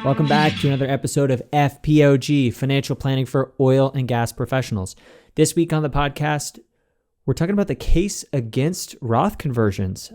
Welcome back to another episode of FPOG, Financial Planning for Oil and Gas Professionals. This week on the podcast, we're talking about the case against Roth conversions.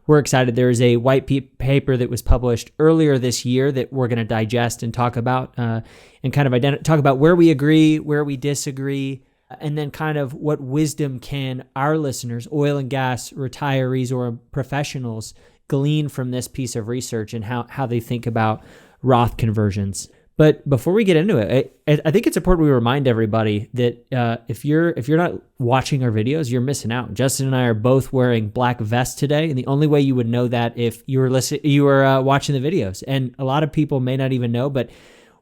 We're excited. There is a white paper that was published earlier this year that we're going to digest and talk about and kind of talk about where we agree, where we disagree, and then kind of what wisdom can our listeners, oil and gas retirees or professionals, glean from this piece of research and how they think about Roth conversions. But before we get into it, I think it's important we remind everybody that if you're not watching our videos, you're missing out. Justin and I are both wearing black vests today, and the only way you would know that if you were watching the videos. And a lot of people may not even know, but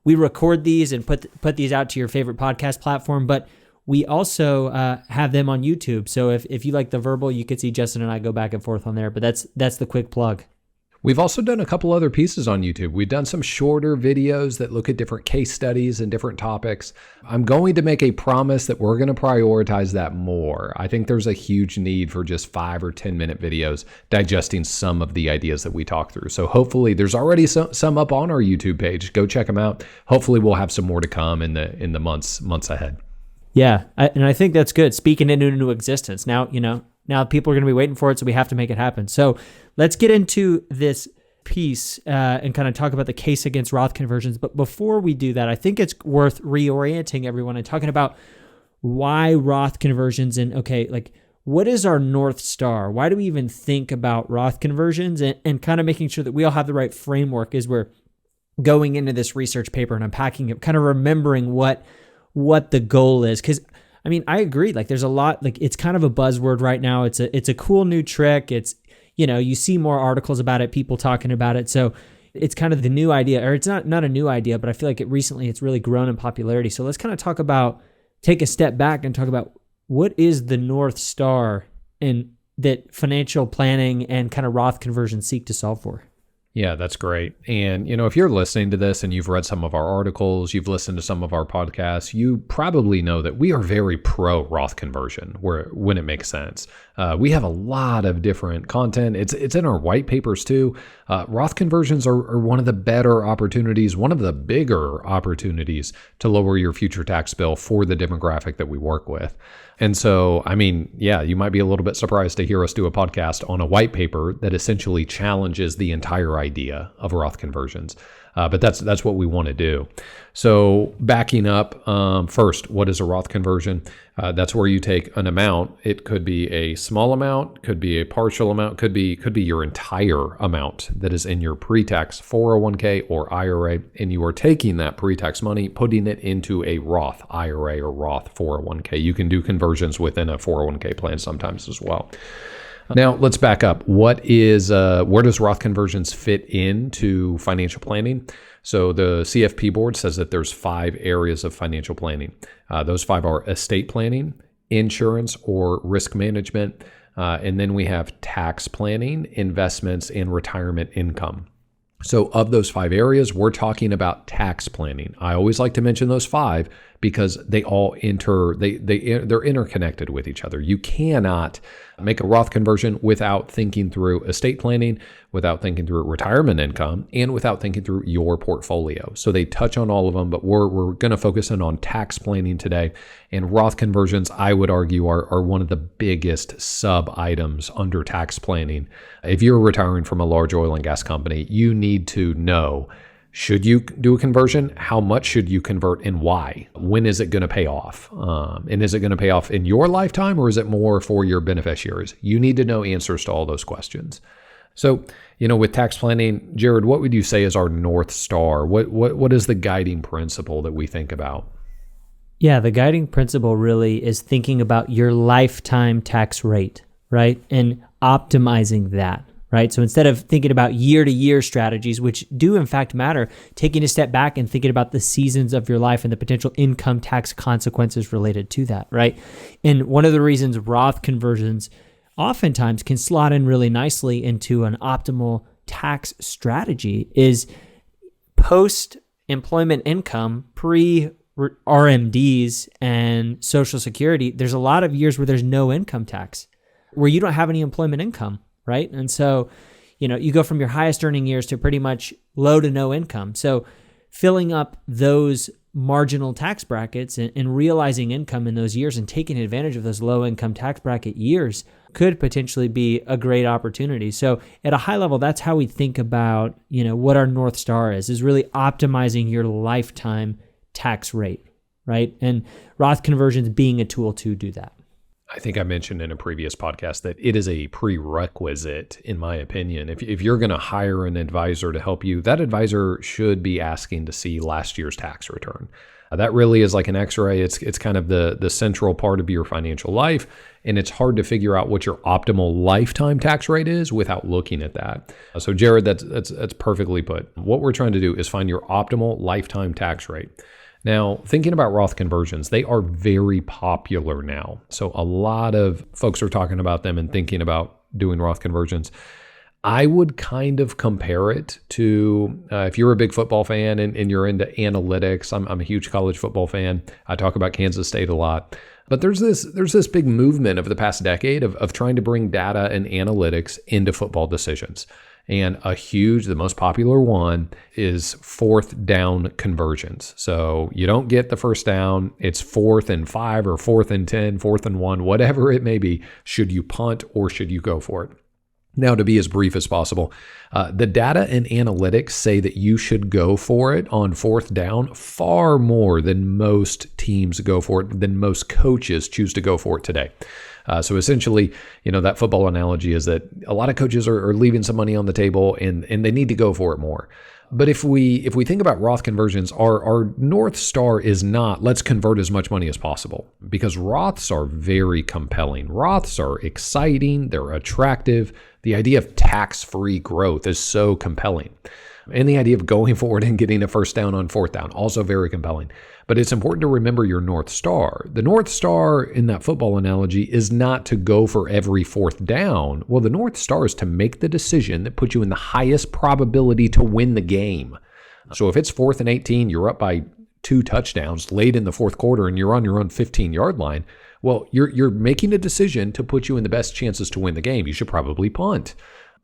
we record these and put these out to your favorite podcast platform. But we also have them on YouTube. So if you like the verbal, you could see Justin and I go back and forth on there. But that's the quick plug. We've also done a couple other pieces on YouTube. We've done some shorter videos that look at different case studies and different topics. I'm going to make a promise that we're going to prioritize that more. I think there's a huge need for just 5 or 10 minute videos digesting some of the ideas that we talk through. So hopefully there's already some up on our YouTube page. Go check them out. Hopefully we'll have some more to come in the months ahead. Yeah, and I think that's good. Speaking into existence. Now people are going to be waiting for it, so we have to make it happen. So let's get into this piece and kind of talk about the case against Roth conversions. But before we do that, I think it's worth reorienting everyone and talking about why Roth conversions and, what is our North Star? Why do we even think about Roth conversions and kind of making sure that we all have the right framework as we're going into this research paper and unpacking it, kind of remembering what the goal is. Because I agree. There's a lot. It's kind of a buzzword right now. It's a cool new trick. It's you see more articles about it, people talking about it. So it's kind of the new idea, or it's not a new idea, but I feel like recently it's really grown in popularity. So let's kind of take a step back and talk about what is the North Star and that financial planning and kind of Roth conversions seek to solve for. Yeah, that's great. And, if you're listening to this and you've read some of our articles, you've listened to some of our podcasts, you probably know that we are very pro Roth conversion when it makes sense. We have a lot of different content. It's in our white papers too. Roth conversions are one of the better opportunities, one of the bigger opportunities to lower your future tax bill for the demographic that we work with. And so, you might be a little bit surprised to hear us do a podcast on a white paper that essentially challenges the entire idea of Roth conversions. But that's what we want to do. So backing up, first, what is a Roth conversion? That's where you take an amount. It could be a small amount, could be a partial amount, could be your entire amount that is in your pre-tax 401k or IRA, and you are taking that pre-tax money, putting it into a Roth IRA or Roth 401k. You can do conversions within a 401k plan sometimes as well. Now, let's back up. Where does Roth conversions fit into financial planning? So the CFP board says that there's 5 areas of financial planning. Those 5 are estate planning, insurance or risk management, and then we have tax planning, investments, and retirement income. So of those 5 areas, we're talking about tax planning. I always like to mention those 5 because they all they're interconnected with each other. You cannot make a Roth conversion without thinking through estate planning, without thinking through retirement income, and without thinking through your portfolio. So they touch on all of them, but we're going to focus in on tax planning today. And Roth conversions, I would argue, are one of the biggest sub-items under tax planning. If you're retiring from a large oil and gas company, you need to know, should you do a conversion? How much should you convert and why? When is it going to pay off? And is it going to pay off in your lifetime or is it more for your beneficiaries? You need to know answers to all those questions. So, with tax planning, Jared, what would you say is our North Star? What is the guiding principle that we think about? Yeah, the guiding principle really is thinking about your lifetime tax rate, right? And optimizing that. Right? So instead of thinking about year-to-year strategies, which do in fact matter, taking a step back and thinking about the seasons of your life and the potential income tax consequences related to that, right? And one of the reasons Roth conversions oftentimes can slot in really nicely into an optimal tax strategy is post-employment income, pre-RMDs and Social Security. There's a lot of years where there's no income tax, where you don't have any employment income. Right. And so, you go from your highest earning years to pretty much low to no income. So filling up those marginal tax brackets and realizing income in those years and taking advantage of those low income tax bracket years could potentially be a great opportunity. So at a high level, that's how we think about, what our North Star is really optimizing your lifetime tax rate, right? And Roth conversions being a tool to do that. I think I mentioned in a previous podcast that it is a prerequisite, in my opinion. If you're going to hire an advisor to help you, that advisor should be asking to see last year's tax return. That really is like an x-ray. It's kind of the central part of your financial life, and it's hard to figure out what your optimal lifetime tax rate is without looking at that. So Jared, that's perfectly put. What we're trying to do is find your optimal lifetime tax rate. Now, thinking about Roth conversions, they are very popular now. So a lot of folks are talking about them and thinking about doing Roth conversions. I would kind of compare it to if you're a big football fan and you're into analytics. I'm a huge college football fan. I talk about Kansas State a lot. But there's this big movement of the past decade of trying to bring data and analytics into football decisions. And the most popular one is fourth down conversions. So you don't get the first down. It's 4th and 5 or 4th and 10, 4th and 1, whatever it may be. Should you punt or should you go for it? Now, to be as brief as possible, the data and analytics say that you should go for it on 4th down far more than most teams go for it, than most coaches choose to go for it today. So essentially, that football analogy is that a lot of coaches are leaving some money on the table and they need to go for it more. But if we think about Roth conversions, our North Star is not let's convert as much money as possible, because Roths are very compelling. Roths are exciting. They're attractive. The idea of tax-free growth is so compelling. And the idea of going forward and getting a first down on 4th down, also very compelling. But it's important to remember your North Star. The North Star in that football analogy is not to go for every 4th down. Well, the North Star is to make the decision that puts you in the highest probability to win the game. So if it's 4th and 18, you're up by 2 touchdowns late in the 4th quarter and you're on your own 15-yard line, well, you're making a decision to put you in the best chances to win the game. You should probably punt,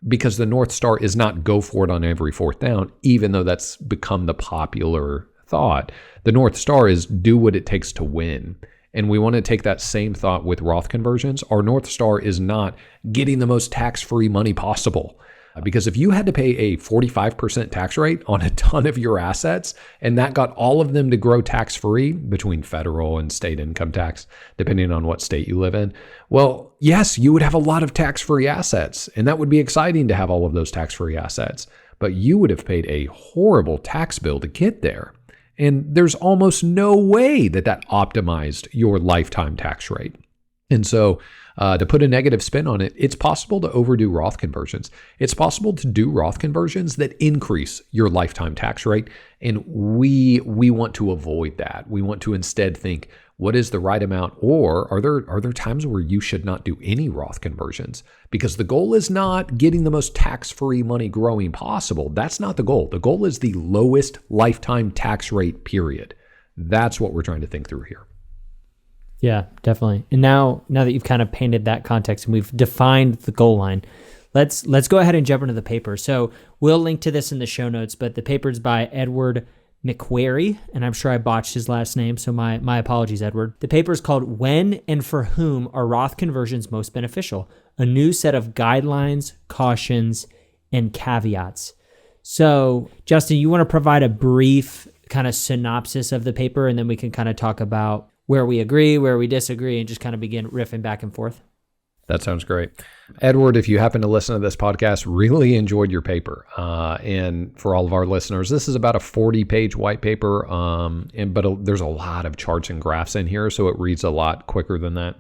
because the North Star is not go for it on every 4th down, even though that's become the popular thought. The North Star is do what it takes to win. And we want to take that same thought with Roth conversions. Our North Star is not getting the most tax-free money possible. Because if you had to pay a 45% tax rate on a ton of your assets, and that got all of them to grow tax-free between federal and state income tax, depending on what state you live in, well, yes, you would have a lot of tax-free assets, and that would be exciting to have all of those tax-free assets. But you would have paid a horrible tax bill to get there. And there's almost no way that optimized your lifetime tax rate. And so to put a negative spin on it, it's possible to overdo Roth conversions. It's possible to do Roth conversions that increase your lifetime tax rate. And we want to avoid that. We want to instead think, what is the right amount? Or are there times where you should not do any Roth conversions? Because the goal is not getting the most tax-free money growing possible. That's not the goal. The goal is the lowest lifetime tax rate, period. That's what we're trying to think through here. Yeah, definitely. And now that you've kind of painted that context and we've defined the goal line, let's go ahead and jump into the paper. So we'll link to this in the show notes, but the paper is by Edward McQuarrie, and I'm sure I botched his last name, so my apologies, Edward. The paper is called When and for Whom Are Roth Conversions Most Beneficial? A New Set of Guidelines, Cautions, and Caveats. So, Justin, you want to provide a brief kind of synopsis of the paper, and then we can kind of talk about where we agree, where we disagree, and just kind of begin riffing back and forth. That sounds great. Edward, if you happen to listen to this podcast, really enjoyed your paper. And for all of our listeners, this is about a 40-page white paper, but there's a lot of charts and graphs in here, so it reads a lot quicker than that.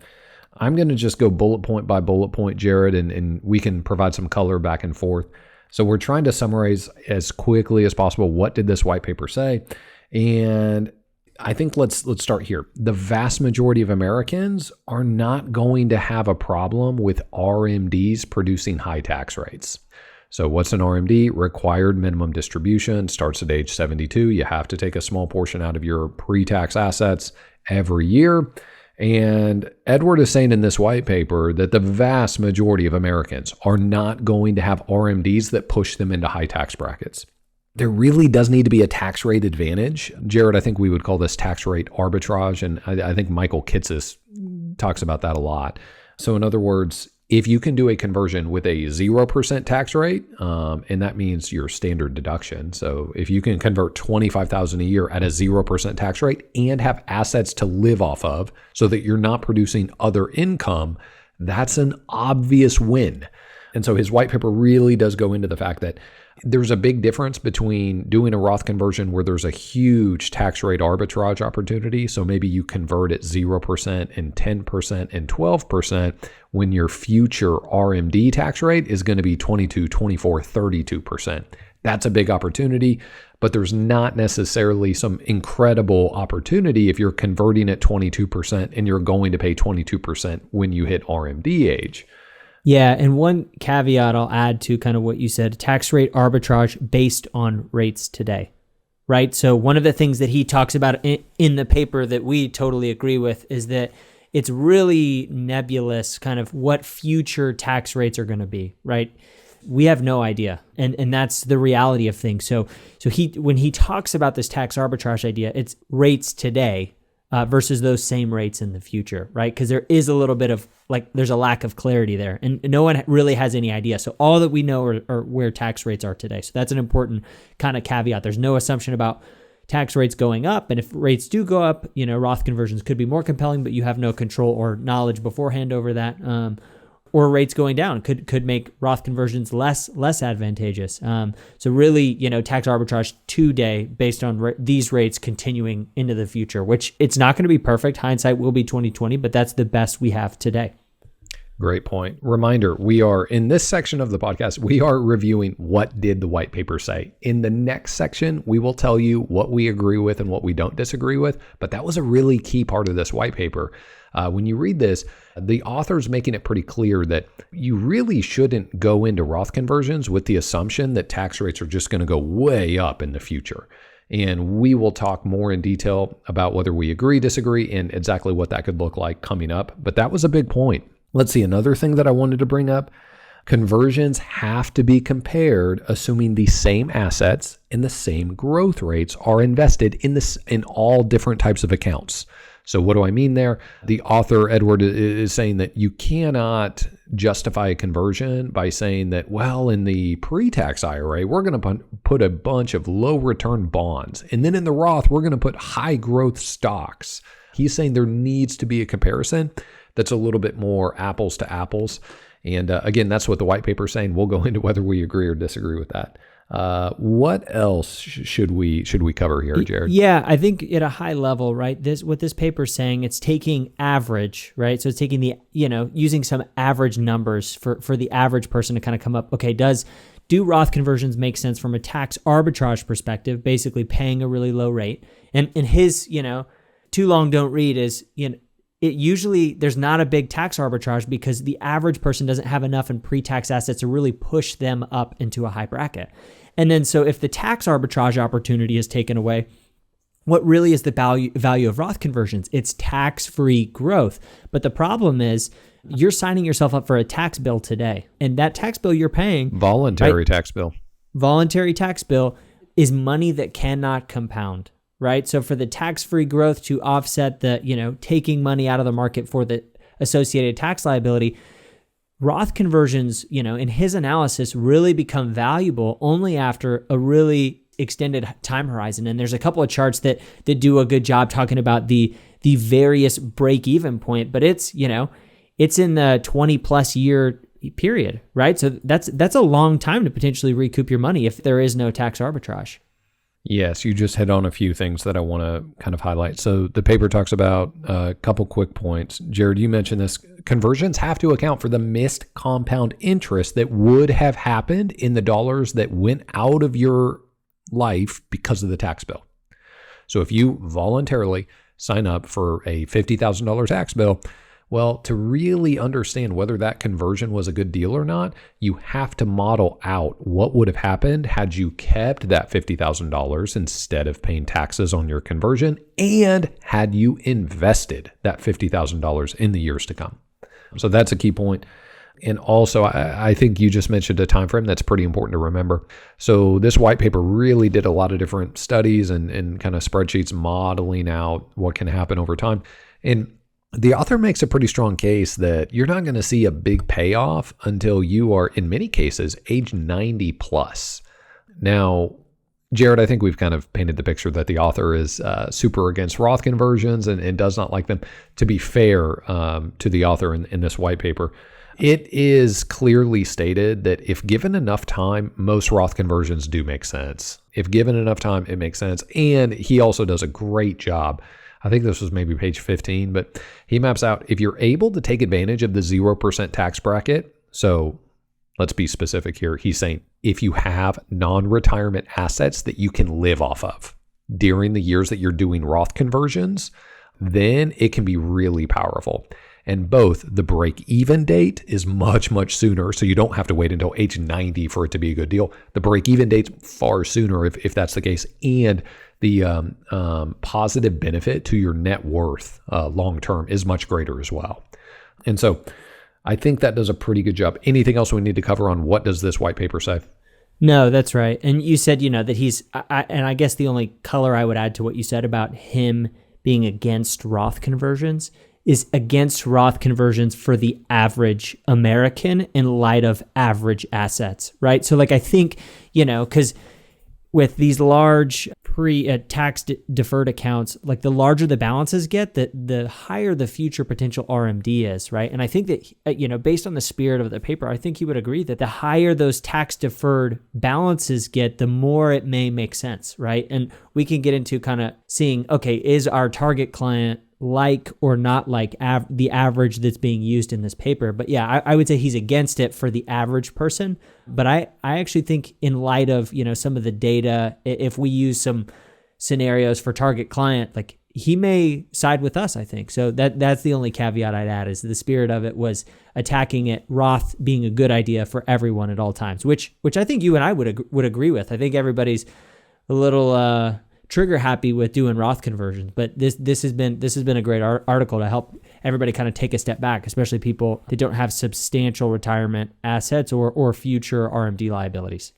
I'm going to just go bullet point by bullet point, Jared, and we can provide some color back and forth. So we're trying to summarize as quickly as possible, what did this white paper say? And I think let's start here. The vast majority of Americans are not going to have a problem with RMDs producing high tax rates. So what's an RMD? Required minimum distribution, starts at age 72. You have to take a small portion out of your pre-tax assets every year. And Edward is saying in this white paper that the vast majority of Americans are not going to have RMDs that push them into high tax brackets. there really does need to be a tax rate advantage. Jared, I think we would call this tax rate arbitrage, and I think Michael Kitces talks about that a lot. So in other words, if you can do a conversion with a 0% tax rate, and that means your standard deduction. So if you can convert $25,000 a year at a 0% tax rate and have assets to live off of so that you're not producing other income, that's an obvious win. And so his white paper really does go into the fact that there's a big difference between doing a Roth conversion where there's a huge tax rate arbitrage opportunity. So maybe you convert at 0% and 10% and 12% when your future RMD tax rate is going to be 22, 24, 32%. That's a big opportunity, but there's not necessarily some incredible opportunity if you're converting at 22% and you're going to pay 22% when you hit RMD age. Yeah, and one caveat I'll add to kind of what you said, tax rate arbitrage based on rates today, right? So one of the things that he talks about in the paper that we totally agree with is that it's really nebulous kind of what future tax rates are going to be, right? We have no idea, and that's the reality of things. So when he talks about this tax arbitrage idea, it's rates today versus those same rates in the future, right? Because there is a little bit of there's a lack of clarity there, and no one really has any idea. So all that we know are where tax rates are today. So that's an important kind of caveat. There's no assumption about tax rates going up, and if rates do go up, Roth conversions could be more compelling, but you have no control or knowledge beforehand over that. Or rates going down could make Roth conversions less advantageous. So really, tax arbitrage today based on these rates continuing into the future, which it's not going to be perfect. Hindsight will be 2020, but that's the best we have today. Great point. Reminder, we are in this section of the podcast, we are reviewing what did the white paper say. In the next section, we will tell you what we agree with and what we don't disagree with. But that was a really key part of this white paper. When you read this, the author's making it pretty clear that you really shouldn't go into Roth conversions with the assumption that tax rates are just going to go way up in the future. And we will talk more in detail about whether we agree, disagree, and exactly what that could look like coming up. But that was a big point. Let's see, another thing that I wanted to bring up, conversions have to be compared assuming the same assets and the same growth rates are invested in all different types of accounts. So what do I mean there? The author, Edward, is saying that you cannot justify a conversion by saying that, well, in the pre-tax IRA, we're going to put a bunch of low return bonds. And then in the Roth, we're going to put high growth stocks. He's saying there needs to be a comparison that's a little bit more apples to apples. And again, that's what the white paper is saying. We'll go into whether we agree or disagree with that. What else should we cover here, Jared? Yeah, I think at a high level, right? What this paper is saying, it's taking average, right? So it's taking the, using some average numbers for the average person to kind of come up. Okay, do Roth conversions make sense from a tax arbitrage perspective? Basically, paying a really low rate, and his, too long don't read is it usually there's not a big tax arbitrage because the average person doesn't have enough in pre-tax assets to really push them up into a high bracket. And then so if the tax arbitrage opportunity is taken away, what really is the value of Roth conversions? It's tax-free growth. But the problem is you're signing yourself up for a tax bill today. And that tax bill you're paying... Voluntary tax bill. Voluntary tax bill is money that cannot compound. Right? So for the tax-free growth to offset the, taking money out of the market for the associated tax liability, Roth conversions, in his analysis really become valuable only after a really extended time horizon. And there's a couple of charts that do a good job talking about the various break-even point, but it's in the 20 plus year period, right? So that's a long time to potentially recoup your money if there is no tax arbitrage. Yes, you just hit on a few things that I want to kind of highlight. So the paper talks about a couple quick points. Jared, you mentioned this. Conversions have to account for the missed compound interest that would have happened in the dollars that went out of your life because of the tax bill. So if you voluntarily sign up for a $50,000 tax bill, well, to really understand whether that conversion was a good deal or not, you have to model out what would have happened had you kept that $50,000 instead of paying taxes on your conversion, and had you invested that $50,000 in the years to come. So that's a key point. And also, I think you just mentioned a time frame that's pretty important to remember. So this white paper really did a lot of different studies and kind of spreadsheets modeling out what can happen over time. And the author makes a pretty strong case that you're not going to see a big payoff until you are, in many cases, age 90 plus. Now, Jared, I think we've kind of painted the picture that the author is super against Roth conversions and does not like them. To be fair to the author in this white paper, it is clearly stated that if given enough time, most Roth conversions do make sense. If given enough time, it makes sense. And he also does a great job. I think this was maybe page 15, but he maps out if you're able to take advantage of the 0% tax bracket. So let's be specific here. He's saying if you have non-retirement assets that you can live off of during the years that you're doing Roth conversions, then it can be really powerful. And both the break-even date is much, much sooner. So you don't have to wait until age 90 for it to be a good deal. The break-even date's far sooner if that's the case. And the positive benefit to your net worth long-term is much greater as well. And so I think that does a pretty good job. Anything else we need to cover on what does this white paper say? No, that's right. And you said, that he's, and I guess the only color I would add to what you said about him being against Roth conversions is against Roth conversions for the average American in light of average assets, right? So I think, because with these large tax deferred accounts, the larger the balances get, the higher the future potential RMD is, right? And I think that, based on the spirit of the paper, I think you would agree that the higher those tax deferred balances get, the more it may make sense, right? And we can get into kind of seeing, okay, is our target client like or not like the average that's being used in this paper. But yeah, I would say he's against it for the average person. But I actually think in light of, some of the data, if we use some scenarios for target client, he may side with us, I think. So that's the only caveat I'd add, is the spirit of it was attacking it, Roth being a good idea for everyone at all times, which I think you and I would agree with. I think everybody's a little trigger happy with doing Roth conversions, but this has been a great article to help everybody kind of take a step back, especially people that don't have substantial retirement assets or future RMD liabilities.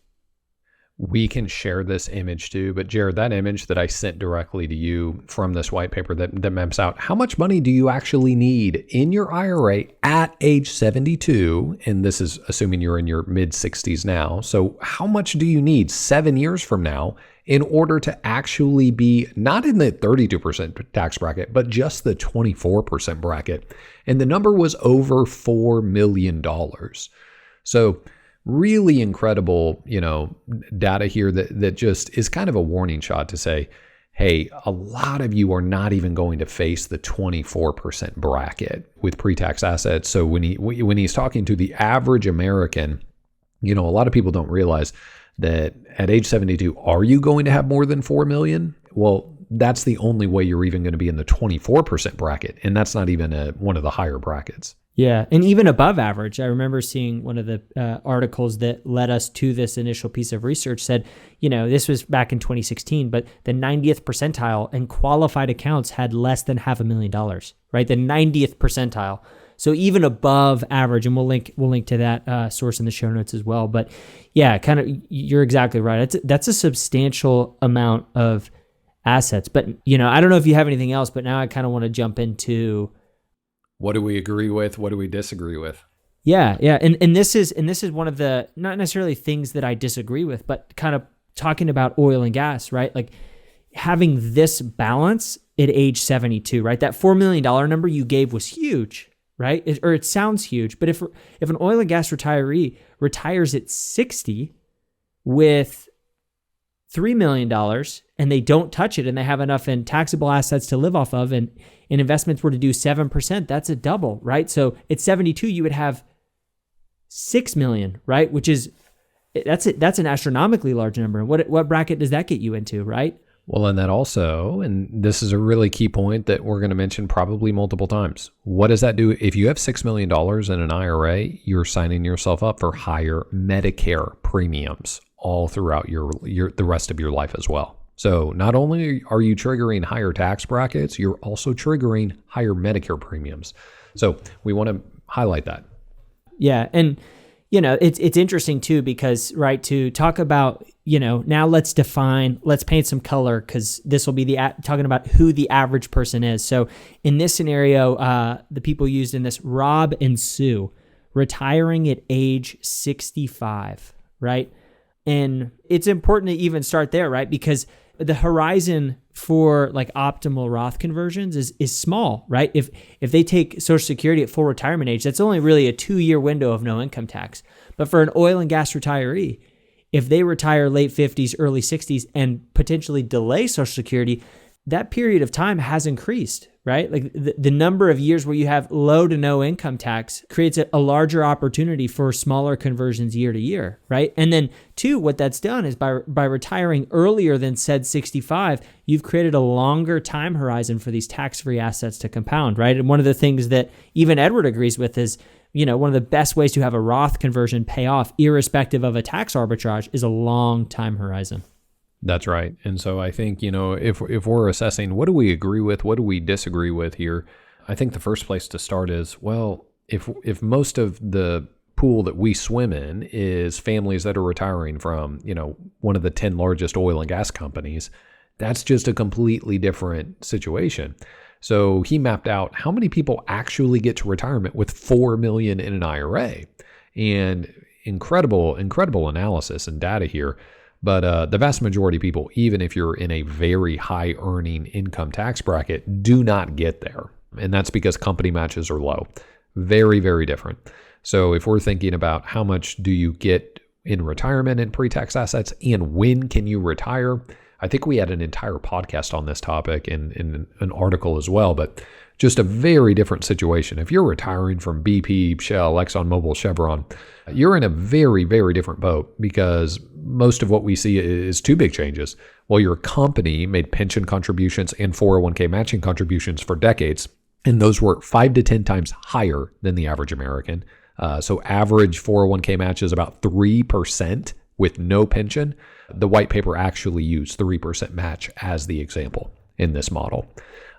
We can share this image too, but Jared, that image that I sent directly to you from this white paper that maps out how much money do you actually need in your IRA at age 72, and this is assuming you're in your mid 60s now. So how much do you need 7 years from now in order to actually be not in the 32% tax bracket, but just the 24% bracket? And the number was over $4 million. So really incredible, data here that just is kind of a warning shot to say, hey, a lot of you are not even going to face the 24% bracket with pre-tax assets. So when he's talking to the average American, a lot of people don't realize that at age 72, are you going to have more than 4 million? Well, that's the only way you're even going to be in the 24% bracket. And that's not even one of the higher brackets. Yeah. And even above average, I remember seeing one of the articles that led us to this initial piece of research said, this was back in 2016, but the 90th percentile and qualified accounts had less than $500,000, right? The 90th percentile. So even above average, and we'll link to that source in the show notes as well. But yeah, kind of, you're exactly right. That's a substantial amount of assets. But I don't know if you have anything else, but now I kind of want to jump into what do we agree with? What do we disagree with? Yeah, and this is one of the not necessarily things that I disagree with, but kind of talking about oil and gas, right? Having this balance at age 72, right? That $4 million number you gave was huge, right? It sounds huge, but if an oil and gas retiree retires at 60 with $3 million and they don't touch it and they have enough in taxable assets to live off of, and investments were to do 7%, that's a double, right? So at 72, you would have 6 million, right? Which is, that's an astronomically large number. What bracket does that get you into, right? Well, and that also, and this is a really key point that we're going to mention probably multiple times. What does that do? If you have $6 million in an IRA, you're signing yourself up for higher Medicare premiums all throughout the rest of your life as well. So not only are you triggering higher tax brackets, you're also triggering higher Medicare premiums. So we want to highlight that. Yeah. And, it's interesting too, because, right, to talk about, now let's paint some color, because this will be talking about who the average person is. So in this scenario, the people used in this, Rob and Sue, retiring at age 65, right? And it's important to even start there, right? Because the horizon for like optimal Roth conversions is small, right? If they take Social Security at full retirement age, that's only really a 2-year window of no income tax. But for an oil and gas retiree, if they retire late 50s, early 60s, and potentially delay Social Security, that period of time has increased, right? Like the number of years where you have low to no income tax creates a larger opportunity for smaller conversions year to year, right? And then two, what that's done is by retiring earlier than said 65, you've created a longer time horizon for these tax-free assets to compound, right? And one of the things that even Edward agrees with is, one of the best ways to have a Roth conversion pay off, irrespective of a tax arbitrage, is a long time horizon. That's right. And so I think, if we're assessing what do we agree with, what do we disagree with here, I think the first place to start is, well, if most of the pool that we swim in is families that are retiring from, one of the 10 largest oil and gas companies, that's just a completely different situation. So he mapped out how many people actually get to retirement with $4 million in an IRA, and incredible analysis and data here. But the vast majority of people, even if you're in a very high earning income tax bracket, do not get there. And that's because company matches are low. Very, very different. So if we're thinking about how much do you get in retirement in pre-tax assets and when can you retire, I think we had an entire podcast on this topic in an article as well, but just a very different situation. If you're retiring from BP, Shell, ExxonMobil, Chevron, you're in a very, very different boat, because most of what we see is two big changes. Well, your company made pension contributions and 401k matching contributions for decades, and those were 5 to 10 times higher than the average American. So average 401k match is about 3% with no pension. The white paper actually used 3% match as the example in this model.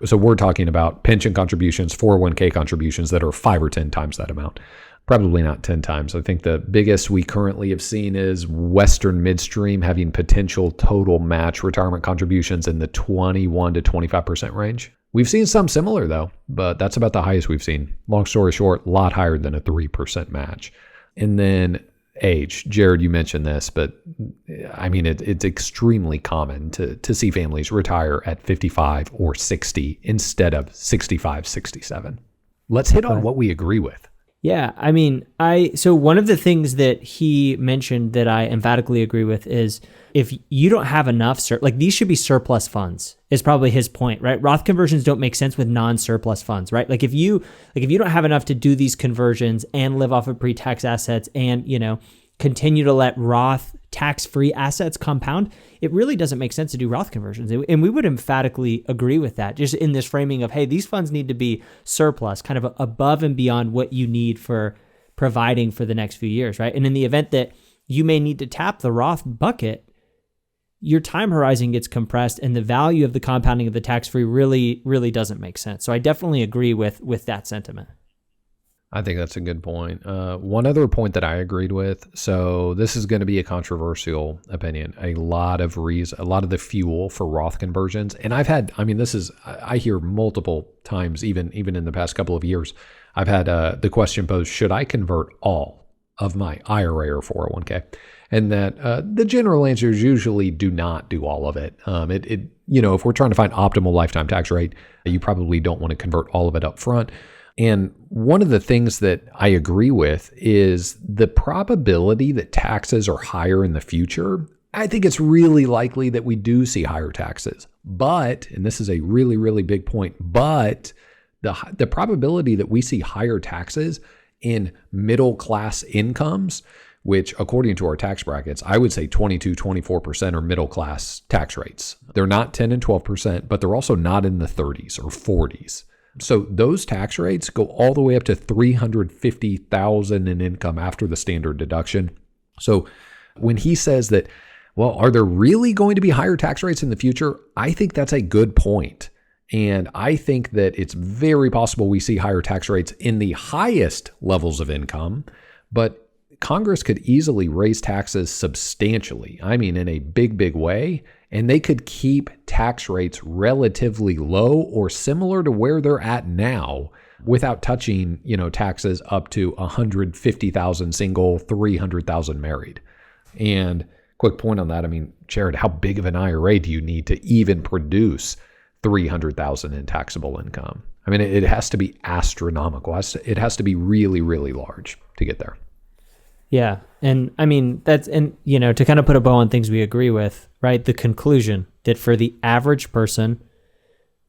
So we're talking about pension contributions, 401k contributions that are 5 or 10 times that amount. Probably not 10 times. I think the biggest we currently have seen is Western Midstream having potential total match retirement contributions in the 21 to 25% range. We've seen some similar though, but that's about the highest we've seen. Long story short, a lot higher than a 3% match. And then age. Jared, you mentioned this, but I mean, it's extremely common to see families retire at 55 or 60 instead of 65, 67. Let's hit on what we agree with. Yeah, I mean, so one of the things that he mentioned that I emphatically agree with is if you don't have enough, these should be surplus funds, is probably his point, right? Roth conversions don't make sense with non-surplus funds, right? Like if you don't have enough to do these conversions and live off of pre-tax assets and, continue to let Roth tax-free assets compound, it really doesn't make sense to do Roth conversions. And we would emphatically agree with that, just in this framing of, hey, these funds need to be surplus, kind of above and beyond what you need for providing for the next few years, right? And in the event that you may need to tap the Roth bucket, your time horizon gets compressed and the value of the compounding of the tax-free really, really doesn't make sense. So I definitely agree with that sentiment. I think that's a good point. One other point that I agreed with, so this is going to be a controversial opinion. A lot of the fuel for Roth conversions, and I hear multiple times, even in the past couple of years, I've had the question posed, should I convert all of my IRA or 401k? And that the general answer is usually do not do all of it. If we're trying to find optimal lifetime tax rate, you probably don't want to convert all of it up front. And one of the things that I agree with is the probability that taxes are higher in the future. I think it's really likely that we do see higher taxes. But, and this is a really, really big point, but the probability that we see higher taxes in middle class incomes, which according to our tax brackets, I would say 22, 24% are middle class tax rates. They're not 10 and 12%, but they're also not in the 30s or 40s. So those tax rates go all the way up to $350,000 in income after the standard deduction. So when he says that, well, are there really going to be higher tax rates in the future? I think that's a good point. And I think that it's very possible we see higher tax rates in the highest levels of income, But Congress could easily raise taxes substantially. I mean, in a big, big way. And they could keep tax rates relatively low or similar to where they're at now without touching, taxes up to 150,000 single, 300,000 married. And quick point on that. I mean, Jared, how big of an IRA do you need to even produce 300,000 in taxable income? I mean, it has to be astronomical. It has to be really, really large to get there. Yeah. And I mean, to kind of put a bow on things we agree with, right? The conclusion that for the average person,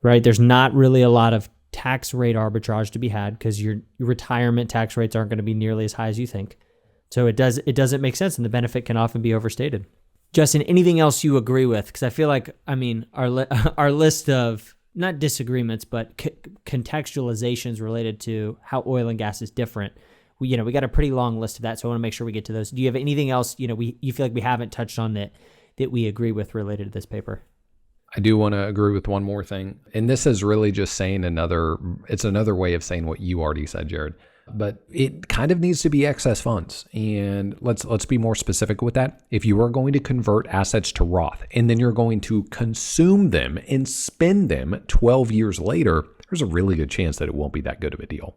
right, there's not really a lot of tax rate arbitrage to be had because your retirement tax rates aren't going to be nearly as high as you think. So it doesn't make sense, and the benefit can often be overstated. Justin, anything else you agree with? Because I feel like, our list of not disagreements, but contextualizations related to how oil and gas is different. We got a pretty long list of that, so I want to make sure we get to those. Do you have anything else, you feel like we haven't touched on that we agree with related to this paper? I do want to agree with one more thing. And this is really just saying another way of saying what you already said, Jared. But it kind of needs to be excess funds. And let's be more specific with that. If you are going to convert assets to Roth and then you're going to consume them and spend them 12 years later, there's a really good chance that it won't be that good of a deal.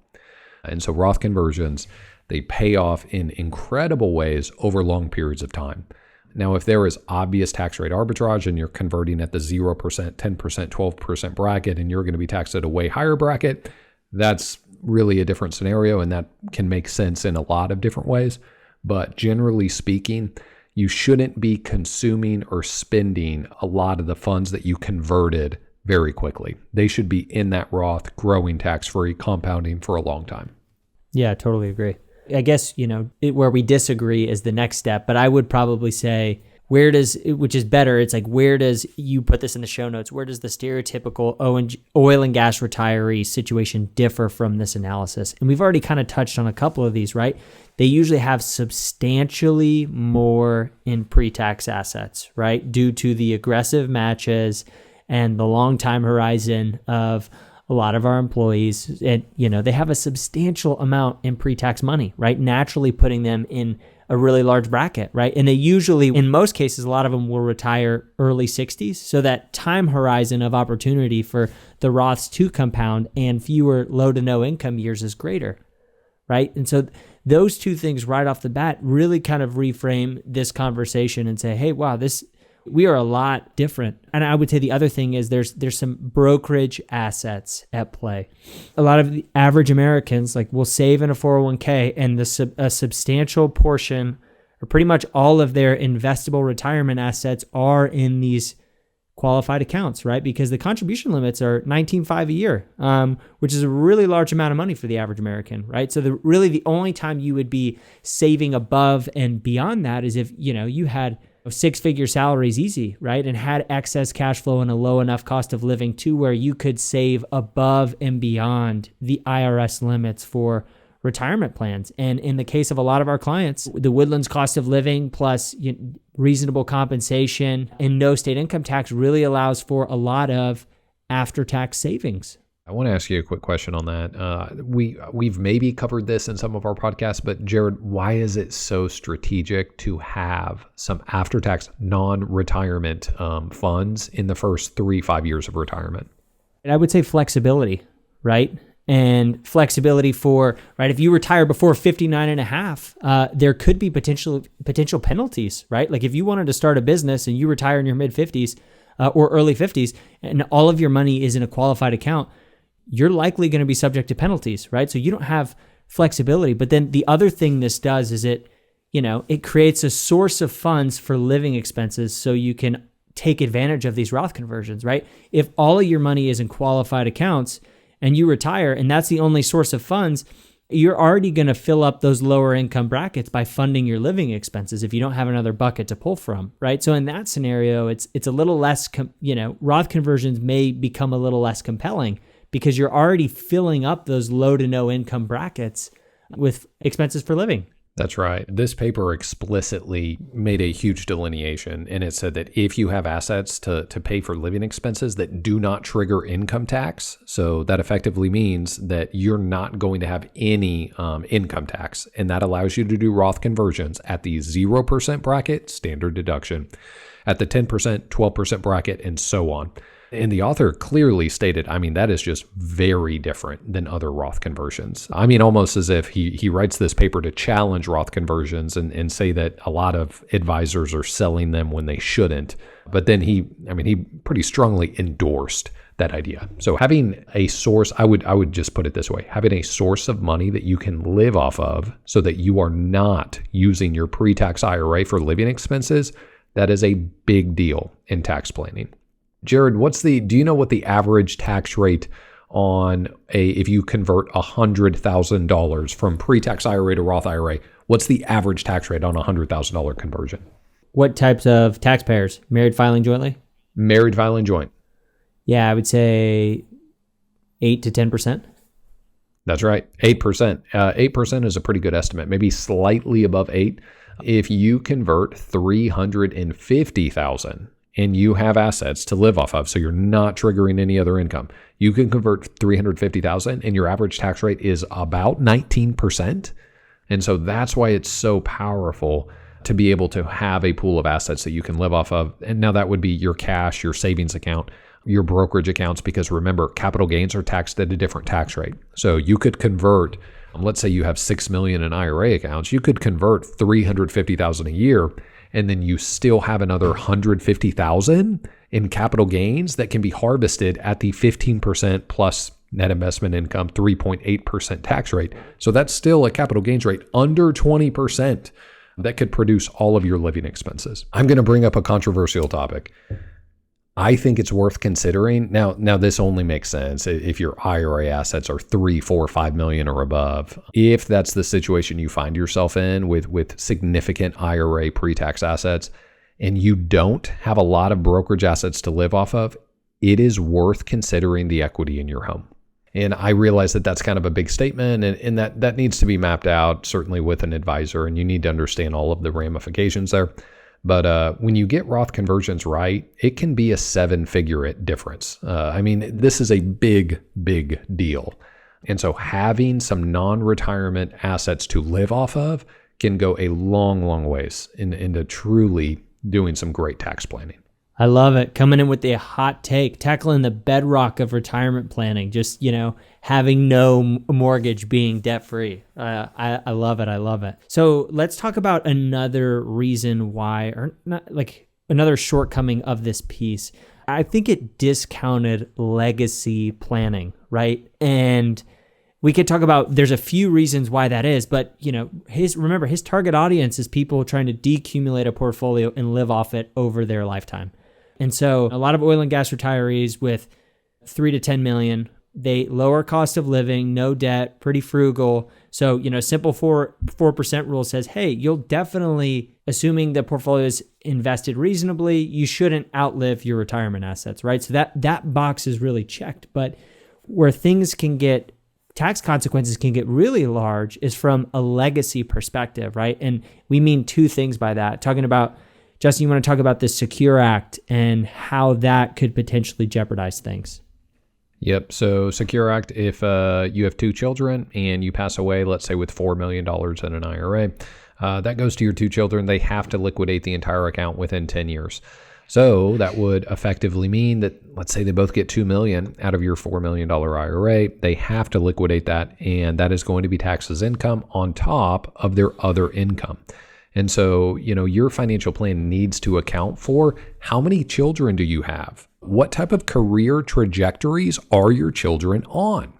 And so Roth conversions, they pay off in incredible ways over long periods of time. Now, if there is obvious tax rate arbitrage and you're converting at the 0%, 10%, 12% bracket, and you're going to be taxed at a way higher bracket, that's really a different scenario, and that can make sense in a lot of different ways. But generally speaking, you shouldn't be consuming or spending a lot of the funds that you converted very quickly. They should be in that Roth, growing tax-free, compounding for a long time. Yeah, I totally agree. I guess, where we disagree is the next step, but I would probably say which is better, it's like, where does, you put this in the show notes, where does the stereotypical oil and gas retiree situation differ from this analysis? And we've already kind of touched on a couple of these, right? They usually have substantially more in pre-tax assets, right? Due to the aggressive matches and the long time horizon of a lot of our employees. And, they have a substantial amount in pre-tax money, right? Naturally putting them in a really large bracket, right? And they usually, in most cases, a lot of them will retire early 60s. So that time horizon of opportunity for the Roths to compound and fewer low to no income years is greater, right? And so those two things right off the bat really kind of reframe this conversation and say, hey, wow, we are a lot different. And I would say the other thing is there's some brokerage assets at play. A lot of the average Americans will save in a 401k, and a substantial portion, or pretty much all of their investable retirement assets, are in these qualified accounts, right? Because the contribution limits are $19,500 a year, which is a really large amount of money for the average American, right? So the only time you would be saving above and beyond that is if you had six-figure salaries easy, right? And had excess cash flow and a low enough cost of living to where you could save above and beyond the IRS limits for retirement plans. And in the case of a lot of our clients, the Woodlands cost of living plus reasonable compensation and no state income tax really allows for a lot of after-tax savings. I want to ask you a quick question on that. We've maybe covered this in some of our podcasts, but Jared, why is it so strategic to have some after-tax non-retirement funds in the first 3-5 years of retirement? And I would say flexibility, right? And flexibility for, right, if you retire before 59 and a half, there could be potential penalties, right? Like if you wanted to start a business and you retire in your mid-50s or early 50s and all of your money is in a qualified account, you're likely going to be subject to penalties, right? So you don't have flexibility. But then the other thing this does is it creates a source of funds for living expenses so you can take advantage of these Roth conversions, right? If all of your money is in qualified accounts and you retire and that's the only source of funds, you're already going to fill up those lower income brackets by funding your living expenses if you don't have another bucket to pull from, right? So in that scenario, it's a little less, Roth conversions may become a little less compelling because you're already filling up those low to no income brackets with expenses for living. That's right. This paper explicitly made a huge delineation, and it said that if you have assets to pay for living expenses that do not trigger income tax, so that effectively means that you're not going to have any income tax, and that allows you to do Roth conversions at the 0% bracket, standard deduction, at the 10%, 12% bracket, and so on. And the author clearly stated, that is just very different than other Roth conversions. Almost as if he writes this paper to challenge Roth conversions and say that a lot of advisors are selling them when they shouldn't. But then he pretty strongly endorsed that idea. So having a source, I would just put it this way, having a source of money that you can live off of so that you are not using your pre-tax IRA for living expenses, that is a big deal in tax planning. Jared, do you know what the average tax rate on if you convert $100,000 from pre-tax IRA to Roth IRA, what's the average tax rate on a $100,000 conversion? What types of taxpayers? Married filing jointly? Married filing joint. Yeah, I would say 8 to 10%. That's right, 8%. 8% is a pretty good estimate, maybe slightly above 8. If you convert $350,000 and you have assets to live off of, so you're not triggering any other income, you can convert $350,000 and your average tax rate is about 19%. And so that's why it's so powerful to be able to have a pool of assets that you can live off of. And now that would be your cash, your savings account, your brokerage accounts, because remember, capital gains are taxed at a different tax rate. So you could convert, let's say you have $6 million in IRA accounts, you could convert $350,000 a year, and then you still have another $150,000 in capital gains that can be harvested at the 15% plus net investment income, 3.8% tax rate. So that's still a capital gains rate under 20% that could produce all of your living expenses. I'm going to bring up a controversial topic. I think it's worth considering. Now this only makes sense if your IRA assets are 3, 4, 5 million or above. If that's the situation you find yourself in with significant IRA pre-tax assets and you don't have a lot of brokerage assets to live off of, it is worth considering the equity in your home. And I realize that that's kind of a big statement and that needs to be mapped out, certainly with an advisor, and you need to understand all of the ramifications there. But when you get Roth conversions right, it can be a 7-figure difference. This is a big, big deal. And so having some non-retirement assets to live off of can go a long, long ways into truly doing some great tax planning. I love it. Coming in with the hot take, tackling the bedrock of retirement planning, just, having no mortgage, being debt-free. I love it. I love it. So let's talk about another reason why, or not like another shortcoming of this piece. I think it discounted legacy planning, right? And we could talk about, there's a few reasons why that is, but remember his target audience is people trying to decumulate a portfolio and live off it over their lifetime. And so a lot of oil and gas retirees with 3 to 10 million, they lower cost of living, no debt, pretty frugal. So, simple 4% rule says, hey, you'll definitely, assuming the portfolio is invested reasonably, you shouldn't outlive your retirement assets, right? So that box is really checked. But where tax consequences can get really large is from a legacy perspective, right? And we mean two things by that. Talking about, Justin, you want to talk about the Secure Act and how that could potentially jeopardize things? Yep. So Secure Act, if you have 2 children and you pass away, let's say with $4 million in an IRA, that goes to your 2 children. They have to liquidate the entire account within 10 years. So that would effectively mean that, let's say they both get $2 million out of your $4 million IRA. They have to liquidate that, and that is going to be taxed as income on top of their other income. And so, your financial plan needs to account for how many children do you have? What type of career trajectories are your children on?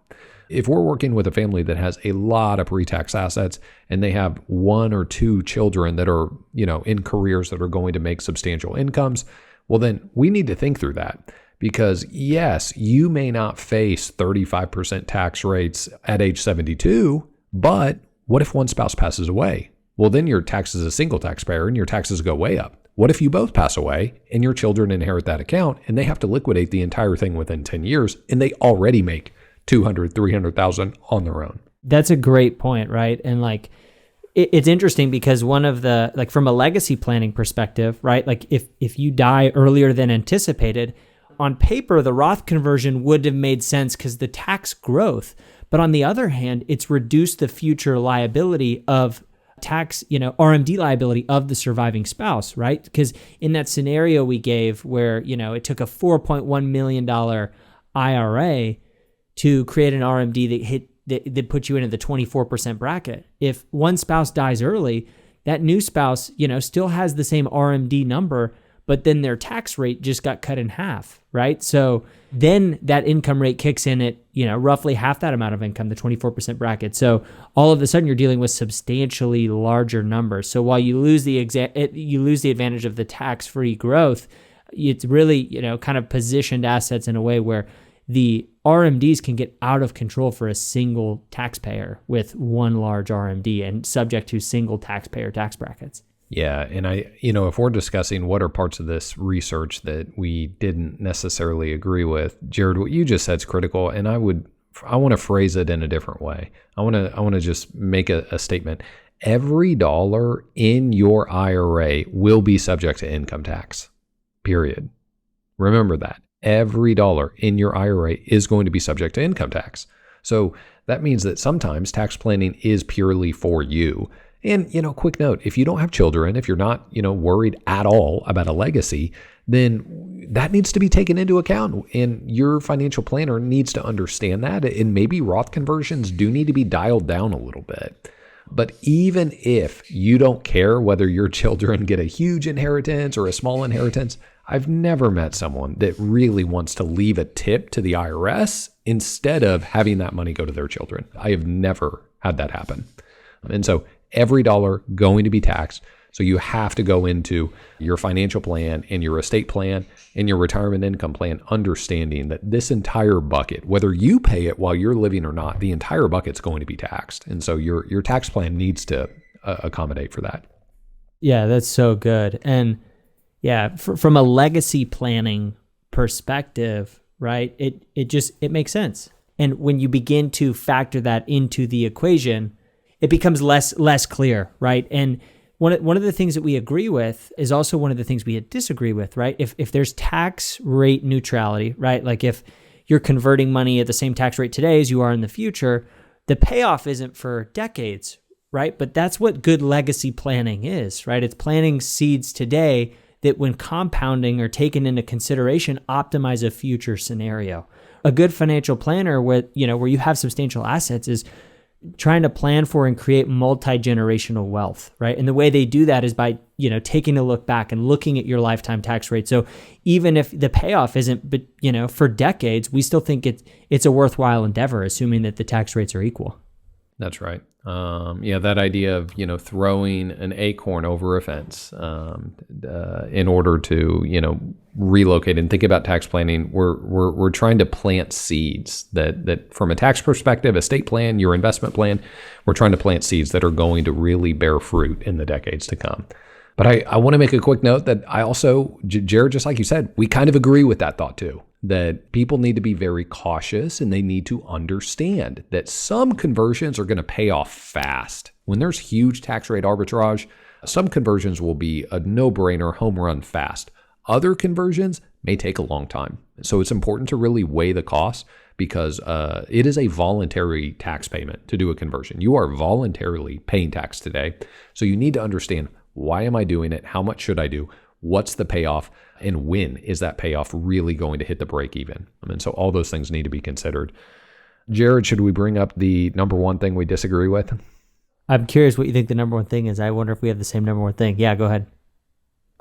If we're working with a family that has a lot of pre-tax assets and they have 1 or 2 children that are, in careers that are going to make substantial incomes, well, then we need to think through that. Because yes, you may not face 35% tax rates at age 72, but what if one spouse passes away? Well, then your tax is a single taxpayer and your taxes go way up. What if you both pass away and your children inherit that account and they have to liquidate the entire thing within 10 years and they already make $200,000, $300,000 on their own? That's a great point, right? And it's interesting because one of the, like from a legacy planning perspective, right? Like if you die earlier than anticipated, on paper, the Roth conversion would have made sense because the tax growth. But on the other hand, it's reduced the future liability of tax, RMD liability of the surviving spouse, right? Because in that scenario we gave where, it took a $4.1 million IRA to create an RMD that put you into the 24% bracket. If one spouse dies early, that new spouse, still has the same RMD number, but then their tax rate just got cut in half, right? So then that income rate kicks in at, roughly half that amount of income, the 24% bracket. So all of a sudden you're dealing with substantially larger numbers. So while you lose the advantage of the tax-free growth, it's really, kind of positioned assets in a way where the RMDs can get out of control for a single taxpayer with one large RMD and subject to single taxpayer tax brackets. Yeah. And if we're discussing what are parts of this research that we didn't necessarily agree with, Jared, what you just said is critical. And I want to phrase it in a different way. I want to just make a statement. Every dollar in your IRA will be subject to income tax, period. Remember that. Every dollar in your IRA is going to be subject to income tax. So that means that sometimes tax planning is purely for you. And, quick note, if you don't have children, if you're not, worried at all about a legacy, then that needs to be taken into account. And your financial planner needs to understand that. And maybe Roth conversions do need to be dialed down a little bit. But even if you don't care whether your children get a huge inheritance or a small inheritance, I've never met someone that really wants to leave a tip to the IRS instead of having that money go to their children. I have never had that happen. And so every dollar going to be taxed. So you have to go into your financial plan and your estate plan and your retirement income plan, understanding that this entire bucket, whether you pay it while you're living or not, the entire bucket's going to be taxed. And so your tax plan needs to accommodate for that. Yeah, that's so good. And yeah, from a legacy planning perspective, right, it makes sense. And when you begin to factor that into the equation, it becomes less clear, right? And one of the things that we agree with is also one of the things we disagree with, right? If there's tax rate neutrality, right? Like if you're converting money at the same tax rate today as you are in the future, the payoff isn't for decades, right? But that's what good legacy planning is, right? It's planting seeds today that when compounding or taken into consideration, optimize a future scenario. A good financial planner where you have substantial assets is trying to plan for and create multi-generational wealth, right? And the way they do that is by, taking a look back and looking at your lifetime tax rate. So even if the payoff isn't, but for decades, we still think it's a worthwhile endeavor, assuming that the tax rates are equal. That's right. That idea of, throwing an acorn over a fence in order to, relocate and think about tax planning. We're trying to plant seeds that from a tax perspective, estate plan, your investment plan, we're trying to plant seeds that are going to really bear fruit in the decades to come. But I want to make a quick note that I also, Jared, just like you said, we kind of agree with that thought too, that people need to be very cautious and they need to understand that some conversions are going to pay off fast. When there's huge tax rate arbitrage, some conversions will be a no-brainer home run fast. Other conversions may take a long time. So it's important to really weigh the costs because it is a voluntary tax payment to do a conversion. You are voluntarily paying tax today. So you need to understand, why am I doing it? How much should I do? What's the payoff? And when is that payoff really going to hit the break even? So all those things need to be considered. Jared, should we bring up the number one thing we disagree with? I'm curious what you think the number one thing is. I wonder if we have the same number one thing. Yeah, go ahead.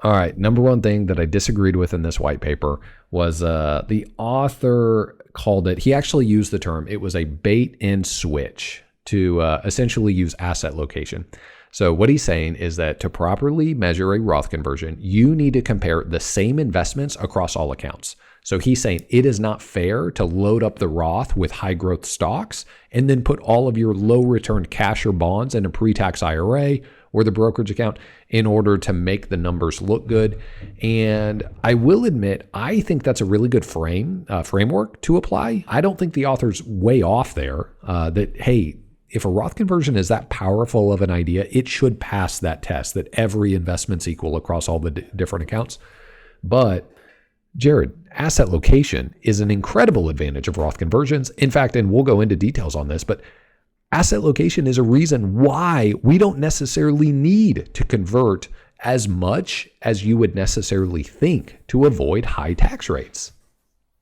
All right. Number one thing that I disagreed with in this white paper was the author called it, he actually used the term, it was a bait and switch to essentially use asset location. So what he's saying is that to properly measure a Roth conversion, you need to compare the same investments across all accounts. So he's saying it is not fair to load up the Roth with high growth stocks and then put all of your low return cash or bonds in a pre-tax IRA or the brokerage account in order to make the numbers look good. And I will admit, I think that's a really good framework to apply. I don't think the author's way off there that, hey, if a Roth conversion is that powerful of an idea, it should pass that test that every investment's equal across all the different accounts. But Jared, asset location is an incredible advantage of Roth conversions. In fact, and we'll go into details on this, but asset location is a reason why we don't necessarily need to convert as much as you would necessarily think to avoid high tax rates.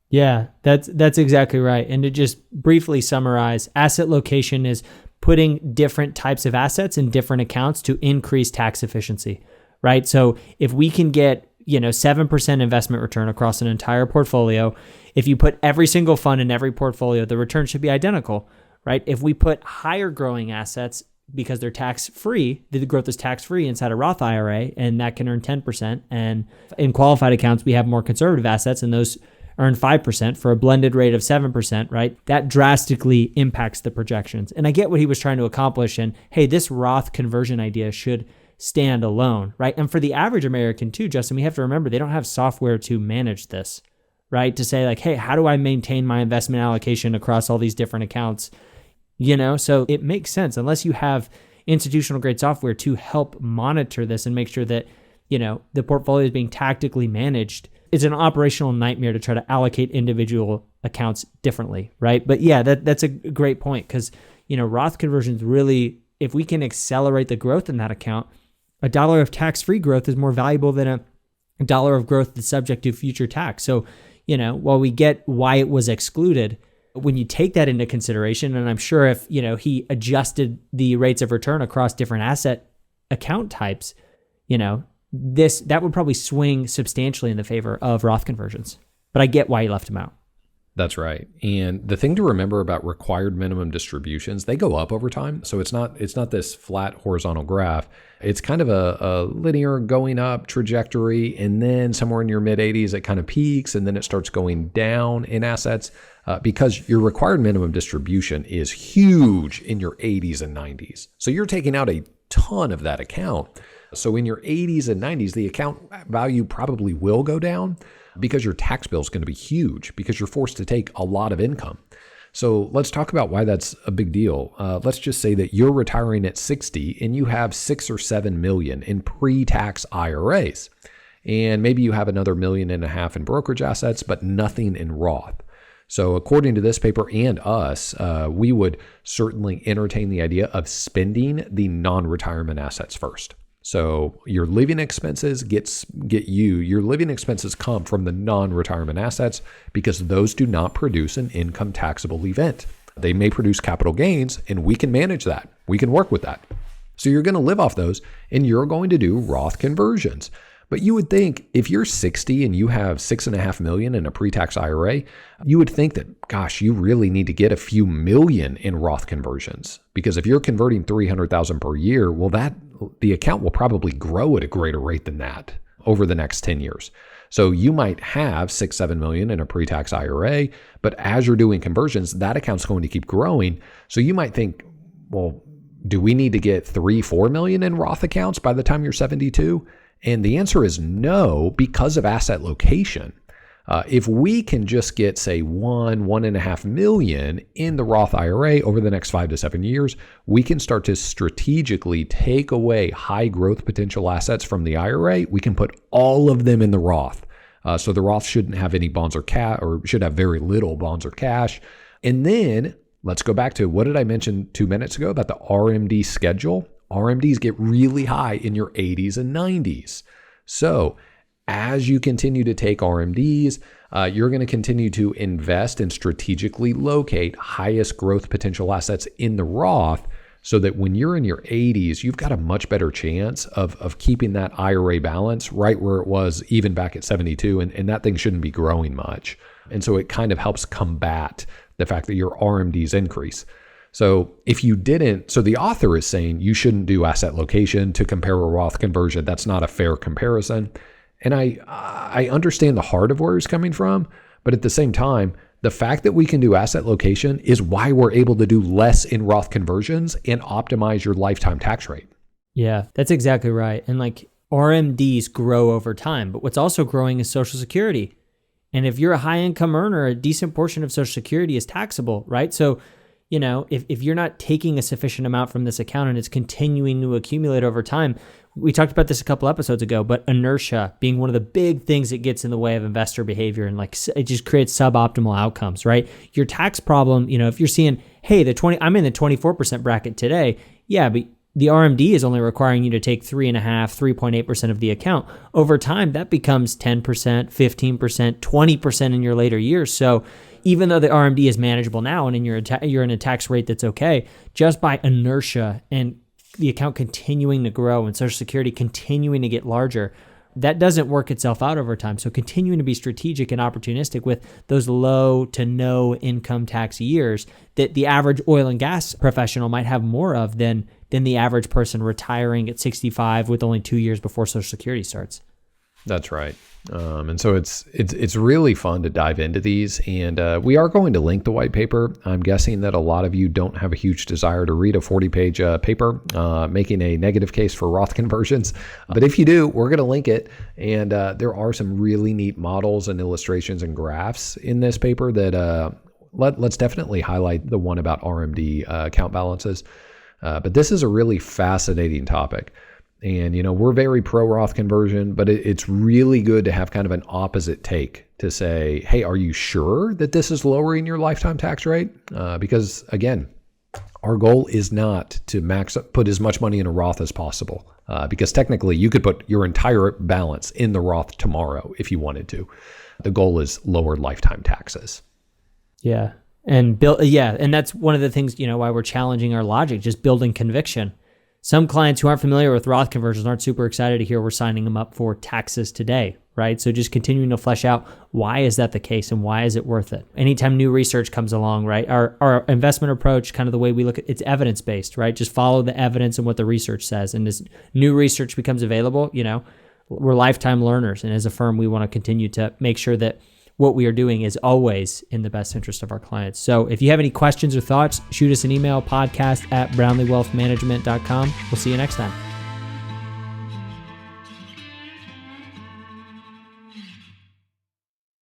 Yeah, that's exactly right. And to just briefly summarize, asset location is putting different types of assets in different accounts to increase tax efficiency, right? So if we can get 7% investment return across an entire portfolio, if you put every single fund in every portfolio, the return should be identical, right? If we put higher growing assets because they're tax-free, the growth is tax-free inside a Roth IRA, and that can earn 10%. And in qualified accounts, we have more conservative assets, and those earn 5% for a blended rate of 7%, right? That drastically impacts the projections. And I get what he was trying to accomplish. And hey, this Roth conversion idea should stand alone, right? And for the average American too, Justin, we have to remember they don't have software to manage this, right? To say like, hey, how do I maintain my investment allocation across all these different accounts? So it makes sense unless you have institutional grade software to help monitor this and make sure that, the portfolio is being tactically managed. It's an operational nightmare to try to allocate individual accounts differently, right? But yeah, that's a great point because, Roth conversions really, if we can accelerate the growth in that account, $1 of tax-free growth is more valuable than a dollar of growth that's subject to future tax. So, while we get why it was excluded, when you take that into consideration, and I'm sure if, he adjusted the rates of return across different asset account types, that would probably swing substantially in the favor of Roth conversions. But I get why he left them out. That's right. And the thing to remember about required minimum distributions, they go up over time. So it's not this flat horizontal graph. It's kind of a linear going up trajectory. And then somewhere in your mid 80s, it kind of peaks and then it starts going down in assets because your required minimum distribution is huge in your 80s and 90s. So you're taking out a ton of that account. So in your 80s and 90s, the account value probably will go down because your tax bill is going to be huge because you're forced to take a lot of income. So let's talk about why that's a big deal. Let's just say that you're retiring at 60 and you have 6 or 7 million in pre-tax IRAs. And maybe you have another $1.5 million in brokerage assets, but nothing in Roth. So according to this paper and us, we would certainly entertain the idea of spending the non-retirement assets first. So your living expenses your living expenses come from the non-retirement assets because those do not produce an income taxable event. They may produce capital gains and we can manage that. We can work with that. So you're going to live off those and you're going to do Roth conversions. But you would think if you're 60 and you have $6.5 million in a pre-tax IRA, you would think that, gosh, you really need to get a few million in Roth conversions. Because if you're converting $300,000 per year, well, the account will probably grow at a greater rate than that over the next 10 years. So you might have $6-7 million in a pre-tax IRA, but as you're doing conversions, that account's going to keep growing. So you might think, well, do we need to get $3-4 million in Roth accounts by the time you're 72? And the answer is no, because of asset location. If we can just get, say, $1.5 million in the Roth IRA over the next 5 to 7 years, we can start to strategically take away high growth potential assets from the IRA. We can put all of them in the Roth. So the Roth shouldn't have any bonds or cash, or should have very little bonds or cash. And then let's go back to what did I mention 2 minutes ago about the Rmd schedule? RMDs get really high in your 80s and 90s. So as you continue to take RMDs, you're going to continue to invest and strategically locate highest growth potential assets in the Roth so that when you're in your 80s, you've got a much better chance of keeping that IRA balance right where it was even back at 72, and that thing shouldn't be growing much. And so it kind of helps combat the fact that your RMDs increase. So if you didn't, so the author is saying you shouldn't do asset location to compare a Roth conversion. That's not a fair comparison. And I understand the heart of where he's coming from, but at the same time, the fact that we can do asset location is why we're able to do less in Roth conversions and optimize your lifetime tax rate. Yeah, that's exactly right. And like RMDs grow over time, but what's also growing is Social Security. And if you're a high income earner, a decent portion of Social Security is taxable, right? So if you're not taking a sufficient amount from this account and it's continuing to accumulate over time, we talked about this a couple episodes ago, but inertia being one of the big things that gets in the way of investor behavior, and it just creates suboptimal outcomes, right? Your tax problem, if you're seeing, hey, I'm in the 24% bracket today. Yeah, but the RMD is only requiring you to take 3.8% of the account. Over time, that becomes 10%, 15%, 20% in your later years. So even though the RMD is manageable now and you're in a tax rate that's okay, just by inertia and the account continuing to grow and Social Security continuing to get larger, that doesn't work itself out over time. So continuing to be strategic and opportunistic with those low to no income tax years that the average oil and gas professional might have more of than the average person retiring at 65 with only 2 years before Social Security starts. That's right. And so it's really fun to dive into these, and we are going to link the white paper. I'm guessing that a lot of you don't have a huge desire to read a 40-page paper making a negative case for Roth conversions. But if you do, we're going to link it, and there are some really neat models and illustrations and graphs in this paper that let's definitely highlight the one about RMD account balances. But this is a really fascinating topic. And, we're very pro Roth conversion, but it's really good to have kind of an opposite take to say, hey, are you sure that this is lowering your lifetime tax rate? Because again, our goal is not to put as much money in a Roth as possible, because technically you could put your entire balance in the Roth tomorrow if you wanted to. The goal is lower lifetime taxes. Yeah. And that's one of the things, why we're challenging our logic, just building conviction. Some clients who aren't familiar with Roth conversions aren't super excited to hear we're signing them up for taxes today, right? So just continuing to flesh out, why is that the case and why is it worth it? Anytime new research comes along, right? Our investment approach, kind of the way we look at it's evidence-based, right? Just follow the evidence and what the research says. And as new research becomes available, we're lifetime learners. And as a firm, we want to continue to make sure that what we are doing is always in the best interest of our clients. So if you have any questions or thoughts, shoot us an email, podcast@brownleewealthmanagement.com. We'll see you next time.